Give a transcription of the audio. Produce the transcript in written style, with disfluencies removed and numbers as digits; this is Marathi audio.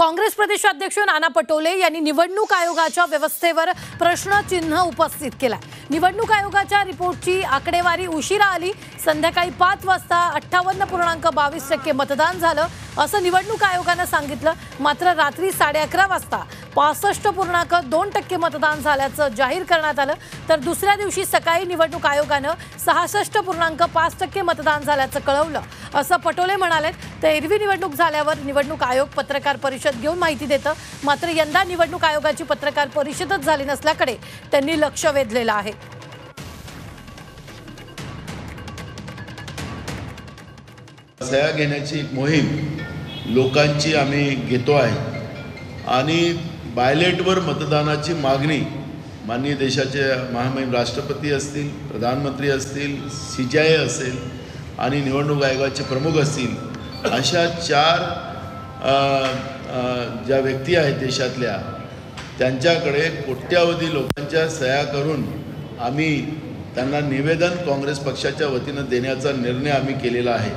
काँग्रेस प्रदेशाध्यक्ष नाना पटोले यांनी निवडणूक आयोगाच्या व्यवस्थेवर प्रश्नचिन्ह उपस्थित केला। निवडणूक आयोगाच्या रिपोर्टची आकडेवारी उशिरा आली। संध्याकाळी 5 वाजता 58.22% मतदान झालं असं निवडणूक आयोगाने सांगितलं। मात्र रात्री 11:30 वाजता 65.2% मतदान झाल्याचं जाहीर करण्यात आलं। तर दुसऱ्या दिवशी सकाळी निवडणूक आयोगाने 66.5% मतदान झाल्याचं कळवलं असं पटोले म्हणाले। तर एरवी निवडणूक झाल्यावर निवडणूक आयोग पत्रकार परिषद घेऊन माहिती देतं, मात्र यंदा निवडणूक आयोगाची पत्रकार परिषदच झाली नसल्याकडे त्यांनी लक्ष वेधलेलं आहे। सह्या घेण्याची एक मोहीम लोकांची आम्ही घेतो आहे आणि बायलेटवर मतदानाची मागणी माननीय देशाचे महामहिम राष्ट्रपती असतील, प्रधानमंत्री असतील, CJI असेल आणि निवडणूक आयोगाचे प्रमुख असतील, अशा 4 ज्या व्यक्ती आहेत देशातल्या, त्यांच्याकडे कोट्यावधी लोकांच्या सह्या करून आम्ही त्यांना निवेदन काँग्रेस पक्षाच्या वतीने देण्याचा निर्णय आम्ही केलेला आहे।